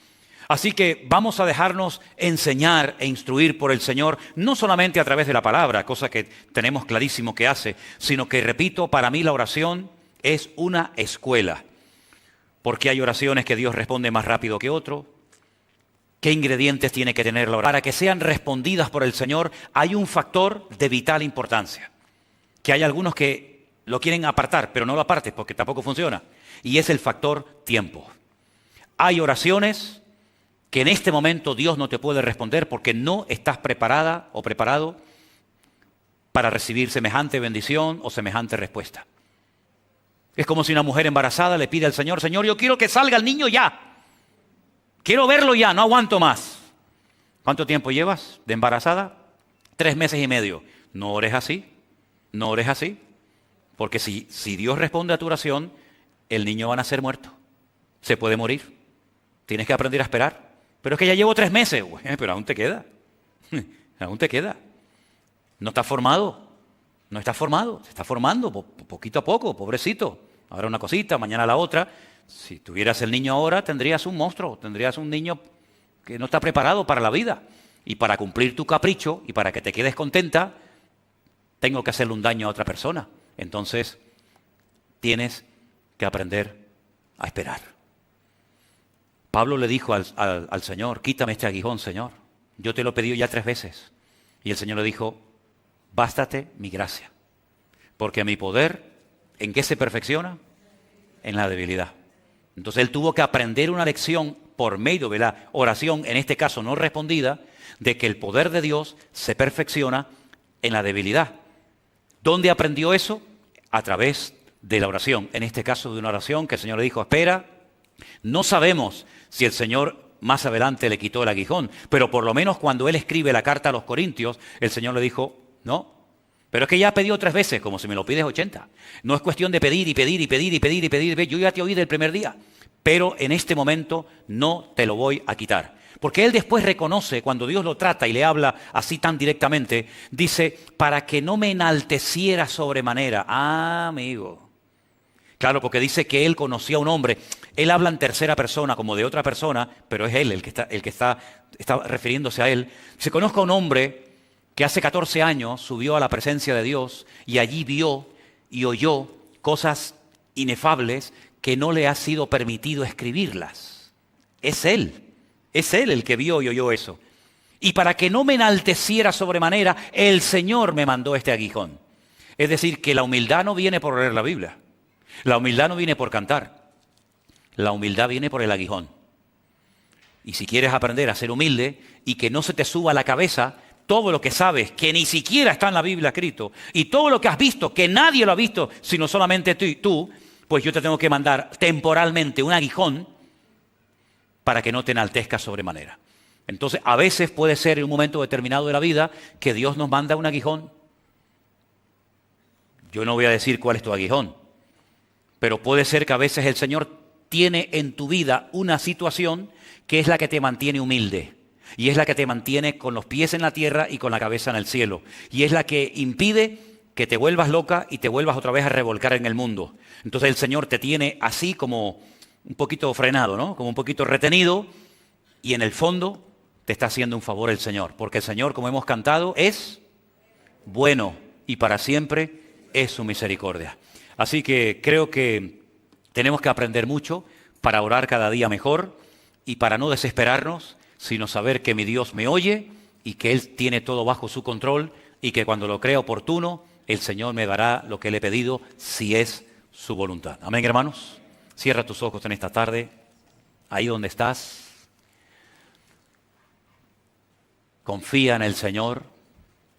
Así que vamos a dejarnos enseñar e instruir por el Señor, no solamente a través de la palabra, cosa que tenemos clarísimo que hace, sino que, repito, para mí la oración es una escuela. Porque hay oraciones que Dios responde más rápido que otro. ¿Qué ingredientes tiene que tener la oración? Para que sean respondidas por el Señor hay un factor de vital importancia, que hay algunos que lo quieren apartar, pero no lo apartes porque tampoco funciona, y es el factor tiempo. Hay oraciones que en este momento Dios no te puede responder porque no estás preparada o preparado para recibir semejante bendición o semejante respuesta. Es como si una mujer embarazada le pide al Señor, Señor, yo quiero que salga el niño ya. Quiero verlo ya, no aguanto más. ¿Cuánto tiempo llevas de embarazada? 3 meses y medio. No ores así, no ores así. Porque si Dios responde a tu oración, el niño va a nacer muerto. Se puede morir. Tienes que aprender a esperar. Pero es que ya llevo 3 meses. Bueno, pero aún te queda. Aún te queda. No estás formado. No estás formado. Se está formando poquito a poco, pobrecito. Ahora una cosita, mañana la otra. Si tuvieras el niño ahora, tendrías un monstruo. Tendrías un niño que no está preparado para la vida. Y para cumplir tu capricho y para que te quedes contenta, tengo que hacerle un daño a otra persona. Entonces, tienes que aprender a esperar. Pablo le dijo al Señor, quítame este aguijón, Señor. Yo te lo he pedido ya 3 veces. Y el Señor le dijo, bástate mi gracia. Porque mi poder, ¿en qué se perfecciona? En la debilidad. Entonces él tuvo que aprender una lección por medio de la oración, en este caso no respondida, de que el poder de Dios se perfecciona en la debilidad. ¿Dónde aprendió eso? A través de la oración. En este caso de una oración que el Señor le dijo, espera. No sabemos si el Señor más adelante le quitó el aguijón, pero por lo menos cuando él escribe la carta a los Corintios, el Señor le dijo, no, pero es que ya ha pedido 3 veces, como si me lo pides 80. No es cuestión de pedir y pedir y pedir y pedir y pedir. Yo ya te oí del primer día, pero en este momento no te lo voy a quitar. Porque él después reconoce, cuando Dios lo trata y le habla así tan directamente, dice, para que no me enalteciera sobremanera. Ah, amigo. Claro, porque dice que él conocía a un hombre. Él habla en tercera persona, como de otra persona, pero es él el que está refiriéndose a él. Se conozca a un hombre que hace 14 años subió a la presencia de Dios y allí vio y oyó cosas inefables que no le ha sido permitido escribirlas. Es él el que vio y oyó eso. Y para que no me enalteciera sobremanera, el Señor me mandó este aguijón. Es decir, que la humildad no viene por leer la Biblia. La humildad no viene por cantar. La humildad viene por el aguijón. Y si quieres aprender a ser humilde y que no se te suba a la cabeza todo lo que sabes, que ni siquiera está en la Biblia escrito, y todo lo que has visto, que nadie lo ha visto, sino solamente tú, pues yo te tengo que mandar temporalmente un aguijón para que no te enaltezcas sobremanera. Entonces, a veces puede ser en un momento determinado de la vida que Dios nos manda un aguijón. Yo no voy a decir cuál es tu aguijón, pero puede ser que a veces el Señor tiene en tu vida una situación que es la que te mantiene humilde. Y es la que te mantiene con los pies en la tierra y con la cabeza en el cielo. Y es la que impide que te vuelvas loca y te vuelvas otra vez a revolcar en el mundo. Entonces el Señor te tiene así como un poquito frenado, ¿no? Como un poquito retenido. Y en el fondo te está haciendo un favor el Señor. Porque el Señor, como hemos cantado, es bueno y para siempre es su misericordia. Así que creo que tenemos que aprender mucho para orar cada día mejor y para no desesperarnos, sino saber que mi Dios me oye y que Él tiene todo bajo su control y que cuando lo crea oportuno, el Señor me dará lo que le he pedido si es su voluntad. Amén, hermanos. Cierra tus ojos en esta tarde, ahí donde estás. Confía en el Señor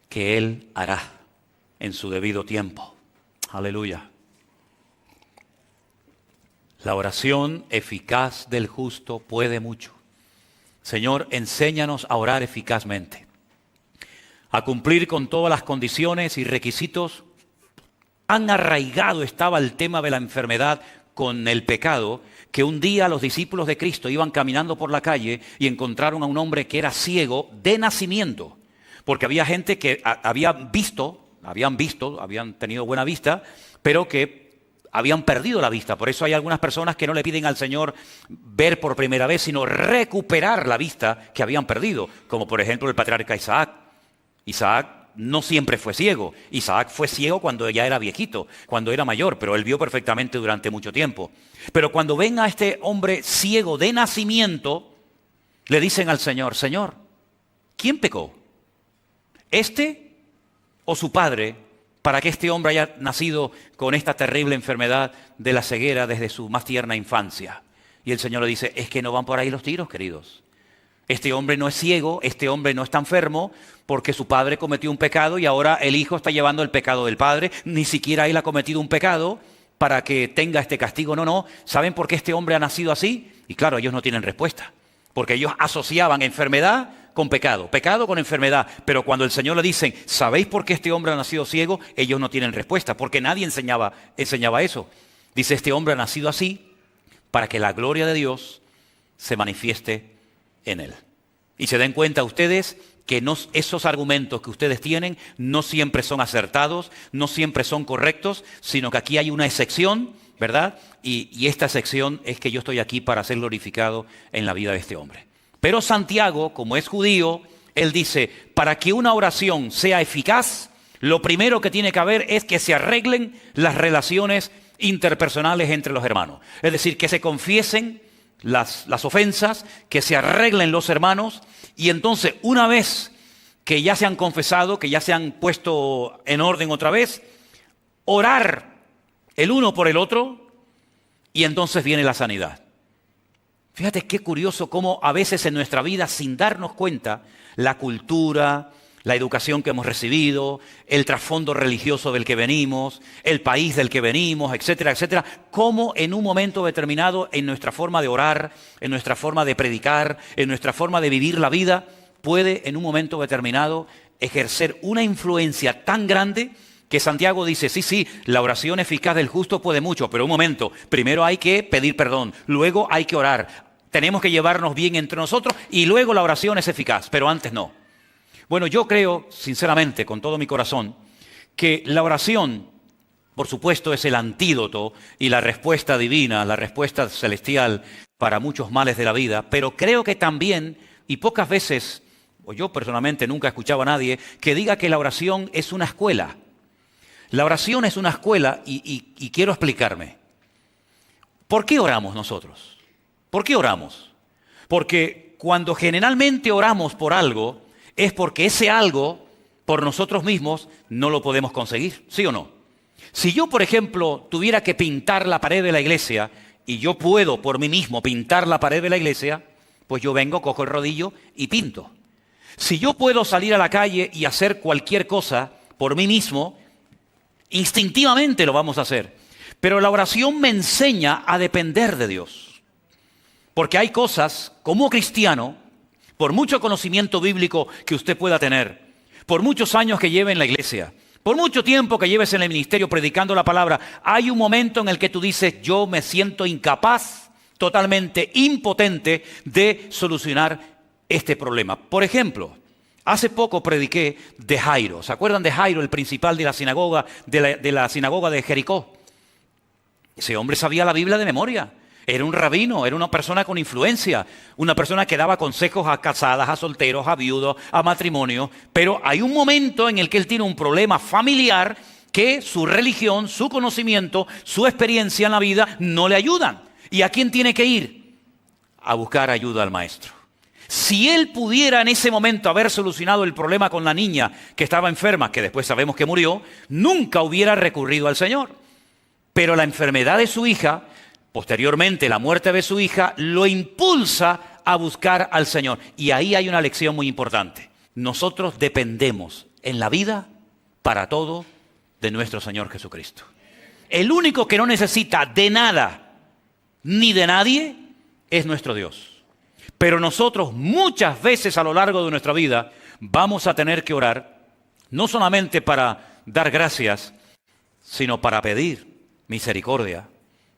que Él hará en su debido tiempo. Aleluya. La oración eficaz del justo puede mucho. Señor, enséñanos a orar eficazmente, a cumplir con todas las condiciones y requisitos. Tan arraigado estaba el tema de la enfermedad con el pecado, que un día los discípulos de Cristo iban caminando por la calle y encontraron a un hombre que era ciego de nacimiento, porque había gente que habían tenido buena vista, pero que habían perdido la vista. Por eso hay algunas personas que no le piden al Señor ver por primera vez, sino recuperar la vista que habían perdido, como por ejemplo el patriarca Isaac. Isaac no siempre fue ciego. Isaac fue ciego cuando ya era viejito, cuando era mayor, pero él vio perfectamente durante mucho tiempo. Pero cuando ven a este hombre ciego de nacimiento, le dicen al Señor, Señor, ¿quién pecó? ¿Este o su padre? Para que este hombre haya nacido con esta terrible enfermedad de la ceguera desde su más tierna infancia. Y el Señor le dice, es que no van por ahí los tiros, queridos. Este hombre no es ciego, este hombre no está enfermo, porque su padre cometió un pecado y ahora el hijo está llevando el pecado del padre. Ni siquiera él ha cometido un pecado para que tenga este castigo. No. ¿Saben por qué este hombre ha nacido así? Y claro, ellos no tienen respuesta, porque ellos asociaban enfermedad con pecado, pecado con enfermedad. Pero cuando el Señor le dice, ¿sabéis por qué este hombre ha nacido ciego? Ellos no tienen respuesta, porque nadie enseñaba eso. Dice, este hombre ha nacido así para que la gloria de Dios se manifieste en él. Y se den cuenta ustedes que esos argumentos que ustedes tienen no siempre son acertados, no siempre son correctos, sino que aquí hay una excepción, ¿verdad? Y esta excepción es que yo estoy aquí para ser glorificado en la vida de este hombre. Pero Santiago, como es judío, él dice, para que una oración sea eficaz, lo primero que tiene que haber es que se arreglen las relaciones interpersonales entre los hermanos. Es decir, que se confiesen las ofensas, que se arreglen los hermanos, y entonces una vez que ya se han confesado, que ya se han puesto en orden otra vez, orar el uno por el otro, y entonces viene la sanidad. Fíjate qué curioso cómo a veces en nuestra vida, sin darnos cuenta, la cultura, la educación que hemos recibido, el trasfondo religioso del que venimos, el país del que venimos, etcétera, etcétera, cómo en un momento determinado en nuestra forma de orar, en nuestra forma de predicar, en nuestra forma de vivir la vida, puede en un momento determinado ejercer una influencia tan grande que Santiago dice, sí, la oración eficaz del justo puede mucho, pero un momento, primero hay que pedir perdón, luego hay que orar, tenemos que llevarnos bien entre nosotros y luego la oración es eficaz, pero antes no. Bueno, yo creo, sinceramente, con todo mi corazón, que la oración, por supuesto, es el antídoto y la respuesta divina, la respuesta celestial para muchos males de la vida, pero creo que también, y pocas veces, o yo personalmente nunca he escuchado a nadie, que diga que la oración es una escuela. La oración es una escuela y quiero explicarme. ¿Por qué oramos nosotros? ¿Por qué oramos? Porque cuando generalmente oramos por algo, es porque ese algo, por nosotros mismos, no lo podemos conseguir, ¿sí o no? Si yo, por ejemplo, tuviera que pintar la pared de la iglesia, y yo puedo por mí mismo pintar la pared de la iglesia, pues yo vengo, cojo el rodillo y pinto. Si yo puedo salir a la calle y hacer cualquier cosa por mí mismo, instintivamente lo vamos a hacer. Pero la oración me enseña a depender de Dios. Porque hay cosas, como cristiano, por mucho conocimiento bíblico que usted pueda tener, por muchos años que lleve en la iglesia, por mucho tiempo que lleves en el ministerio predicando la palabra, hay un momento en el que tú dices, yo me siento incapaz, totalmente impotente de solucionar este problema. Por ejemplo, hace poco prediqué de Jairo. ¿Se acuerdan de Jairo, el principal de la sinagoga de Jericó? Ese hombre sabía la Biblia de memoria. Era un rabino, era una persona con influencia, una persona que daba consejos a casadas, a solteros, a viudos, a matrimonio. Pero hay un momento en el que él tiene un problema familiar que su religión, su conocimiento, su experiencia en la vida no le ayudan. ¿Y a quién tiene que ir? A buscar ayuda al maestro. Si él pudiera en ese momento haber solucionado el problema con la niña que estaba enferma, que después sabemos que murió, nunca hubiera recurrido al Señor. Pero la enfermedad de su hija, posteriormente la muerte de su hija, lo impulsa a buscar al Señor. Y ahí hay una lección muy importante. Nosotros dependemos en la vida para todo de nuestro Señor Jesucristo. El único que no necesita de nada ni de nadie es nuestro Dios. Pero nosotros muchas veces a lo largo de nuestra vida vamos a tener que orar, no solamente para dar gracias, sino para pedir misericordia,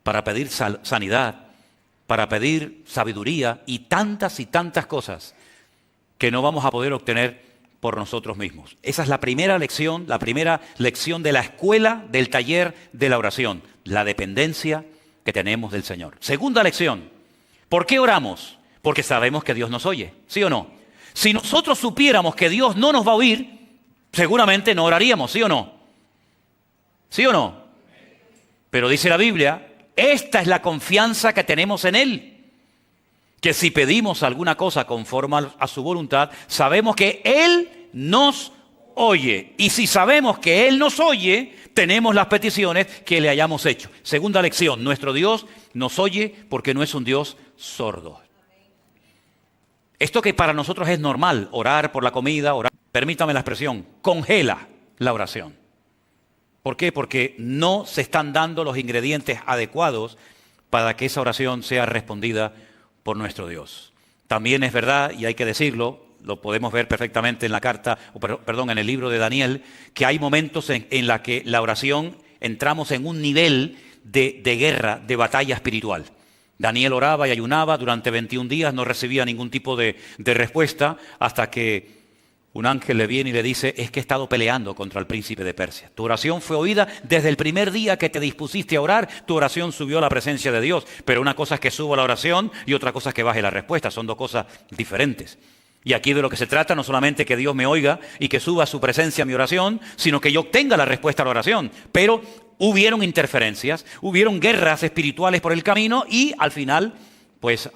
para pedir sanidad, para pedir sabiduría y tantas cosas que no vamos a poder obtener por nosotros mismos. Esa es la primera lección de la escuela, del taller de la oración, la dependencia que tenemos del Señor. Segunda lección, ¿por qué oramos? Porque sabemos que Dios nos oye, ¿sí o no? Si nosotros supiéramos que Dios no nos va a oír, seguramente no oraríamos, ¿sí o no? ¿Sí o no? Pero dice la Biblia, esta es la confianza que tenemos en Él. Que si pedimos alguna cosa conforme a su voluntad, sabemos que Él nos oye. Y si sabemos que Él nos oye, tenemos las peticiones que le hayamos hecho. Segunda lección, nuestro Dios nos oye porque no es un Dios sordo. Esto que para nosotros es normal, orar por la comida, orar, permítame la expresión, congela la oración. ¿Por qué? Porque no se están dando los ingredientes adecuados para que esa oración sea respondida por nuestro Dios. También es verdad, y hay que decirlo, lo podemos ver perfectamente en la carta, en el libro de Daniel, que hay momentos en la que la oración entramos en un nivel de guerra, de batalla espiritual. Daniel oraba y ayunaba durante 21 días, no recibía ningún tipo de respuesta hasta que un ángel le viene y le dice, es que he estado peleando contra el príncipe de Persia. Tu oración fue oída desde el primer día que te dispusiste a orar, tu oración subió a la presencia de Dios. Pero una cosa es que suba la oración y otra cosa es que baje la respuesta, son dos cosas diferentes. Y aquí de lo que se trata no solamente que Dios me oiga y que suba a su presencia mi oración, sino que yo obtenga la respuesta a la oración. Pero hubieron interferencias, hubieron guerras espirituales por el camino y al final, pues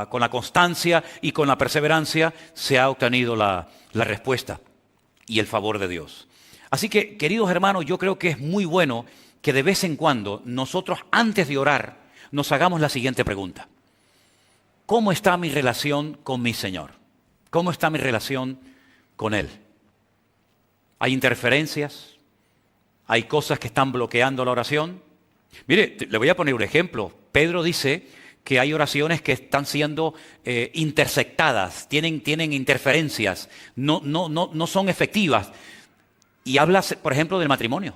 con la constancia y con la perseverancia se ha obtenido la respuesta y el favor de Dios. Así que, queridos hermanos, yo creo que es muy bueno que de vez en cuando nosotros, antes de orar, nos hagamos la siguiente pregunta. ¿Cómo está mi relación con mi Señor? ¿Cómo está mi relación con Él? ¿Hay interferencias? ¿Hay cosas que están bloqueando la oración? Mire, le voy a poner un ejemplo. Pedro dice que hay oraciones que están siendo intersectadas, tienen interferencias, no son efectivas. Y habla, por ejemplo, del matrimonio.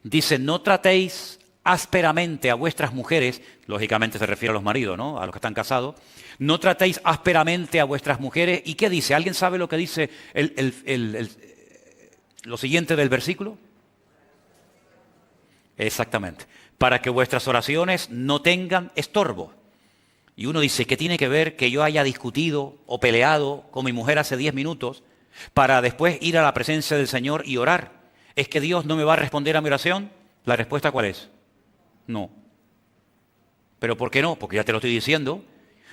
Dice, no tratéis ásperamente a vuestras mujeres, lógicamente se refiere a los maridos, ¿no? A los que están casados. No tratéis ásperamente a vuestras mujeres. ¿Y qué dice? ¿Alguien sabe lo que dice lo siguiente del versículo? Exactamente. Para que vuestras oraciones no tengan estorbo. Y uno dice, ¿qué tiene que ver que yo haya discutido o peleado con mi mujer hace 10 minutos para después ir a la presencia del Señor y orar? ¿Es que Dios no me va a responder a mi oración? ¿La respuesta cuál es? No. ¿Pero por qué no? Porque ya te lo estoy diciendo.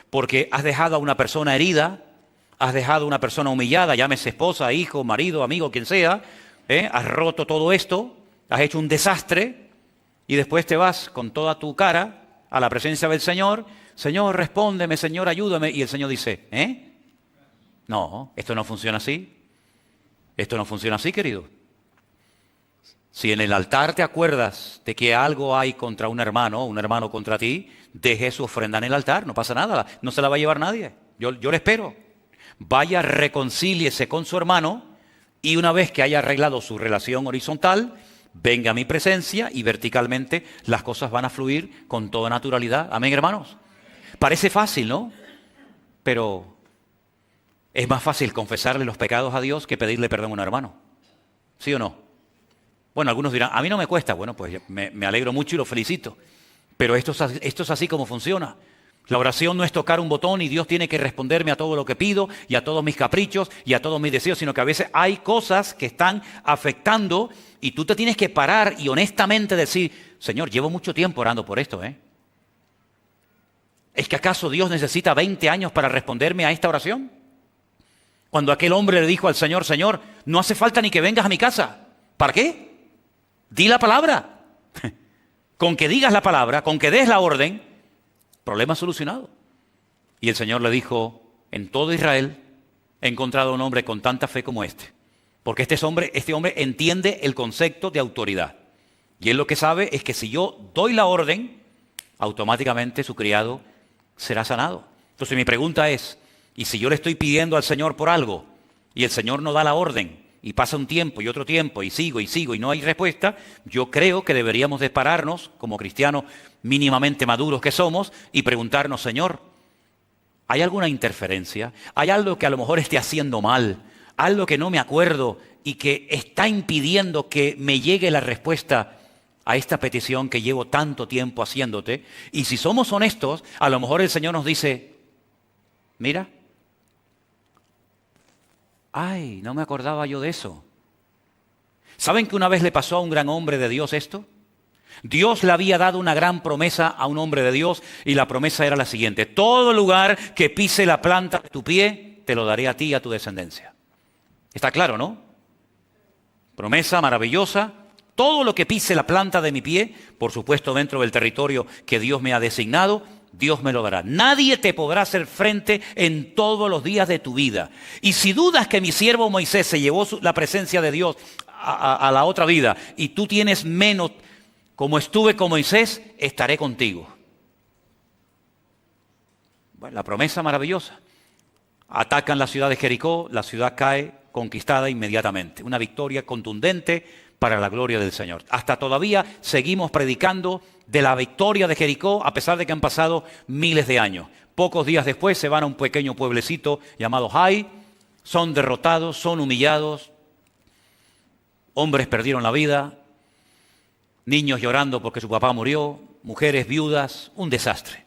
Porque has dejado a una persona herida, has dejado a una persona humillada, llámese esposa, hijo, marido, amigo, quien sea, has roto todo esto, has hecho un desastre y después te vas con toda tu cara a la presencia del Señor. Señor, respóndeme, Señor, ayúdame. Y el Señor dice, no, esto no funciona así. Esto no funciona así, querido. Si en el altar te acuerdas de que algo hay contra un hermano contra ti, deje su ofrenda en el altar, no pasa nada, no se la va a llevar nadie. Yo le espero. Vaya, reconcíliese con su hermano y una vez que haya arreglado su relación horizontal, venga a mi presencia y verticalmente las cosas van a fluir con toda naturalidad. Amén, hermanos. Parece fácil, ¿no? Pero es más fácil confesarle los pecados a Dios que pedirle perdón a un hermano. ¿Sí o no? Bueno, algunos dirán, a mí no me cuesta. Bueno, pues me alegro mucho y lo felicito. Pero esto es así como funciona. La oración no es tocar un botón y Dios tiene que responderme a todo lo que pido y a todos mis caprichos y a todos mis deseos, sino que a veces hay cosas que están afectando y tú te tienes que parar y honestamente decir, Señor, llevo mucho tiempo orando por esto, ¿Es que acaso Dios necesita 20 años para responderme a esta oración? Cuando aquel hombre le dijo al Señor, Señor, no hace falta ni que vengas a mi casa. ¿Para qué? Di la palabra. Con que digas la palabra, con que des la orden, problema solucionado. Y el Señor le dijo, en todo Israel he encontrado un hombre con tanta fe como este. Porque este hombre entiende el concepto de autoridad. Y él lo que sabe es que si yo doy la orden, automáticamente su criado será sanado. Entonces mi pregunta es, ¿y si yo le estoy pidiendo al Señor por algo y el Señor no da la orden? Y pasa un tiempo y otro tiempo y sigo y no hay respuesta, yo creo que deberíamos de pararnos como cristianos mínimamente maduros que somos y preguntarnos, Señor, ¿hay alguna interferencia? ¿Hay algo que a lo mejor esté haciendo mal? ¿Algo que no me acuerdo y que está impidiendo que me llegue la respuesta a esta petición que llevo tanto tiempo haciéndote? Y si somos honestos, a lo mejor el Señor nos dice, mira, ay, no me acordaba yo de eso. ¿Saben que una vez le pasó a un gran hombre de Dios esto? Dios le había dado una gran promesa a un hombre de Dios y la promesa era la siguiente. Todo lugar que pise la planta de tu pie, te lo daré a ti y a tu descendencia. Está claro, ¿no? Promesa maravillosa. Todo lo que pise la planta de mi pie, por supuesto dentro del territorio que Dios me ha designado, Dios me lo dará. Nadie te podrá hacer frente en todos los días de tu vida. Y si dudas que mi siervo Moisés se llevó la presencia de Dios a la otra vida y tú tienes menos, como estuve con Moisés, estaré contigo. Bueno, la promesa maravillosa. Atacan la ciudad de Jericó, la ciudad cae conquistada inmediatamente. Una victoria contundente para la gloria del Señor. Hasta todavía seguimos predicando de la victoria de Jericó, a pesar de que han pasado miles de años. Pocos días después se van a un pequeño pueblecito llamado Hai, son derrotados, son humillados, hombres perdieron la vida, niños llorando porque su papá murió, mujeres viudas, un desastre.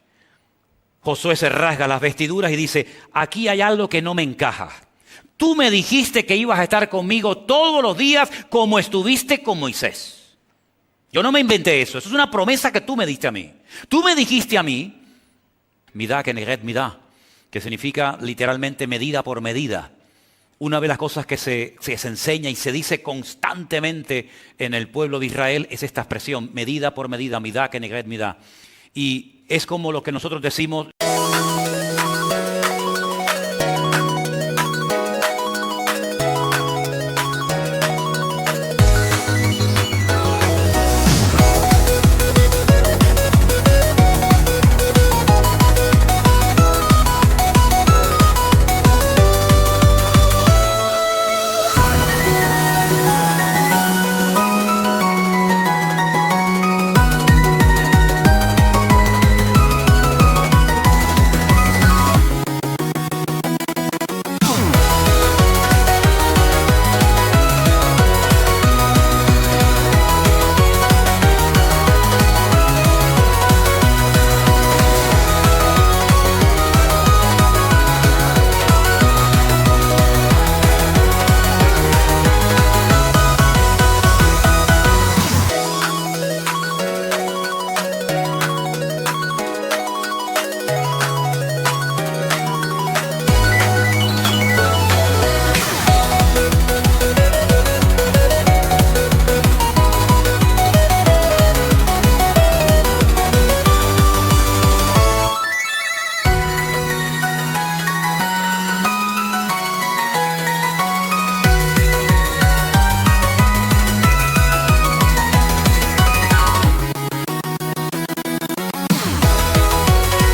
Josué se rasga las vestiduras y dice, aquí hay algo que no me encaja. Tú me dijiste que ibas a estar conmigo todos los días como estuviste con Moisés. Yo no me inventé eso. Eso es una promesa que tú me diste a mí. Tú me dijiste a mí, midá keneged midá, que significa literalmente medida por medida. Una de las cosas que se enseña y se dice constantemente en el pueblo de Israel es esta expresión, medida por medida, midá keneged midá. Y es como lo que nosotros decimos...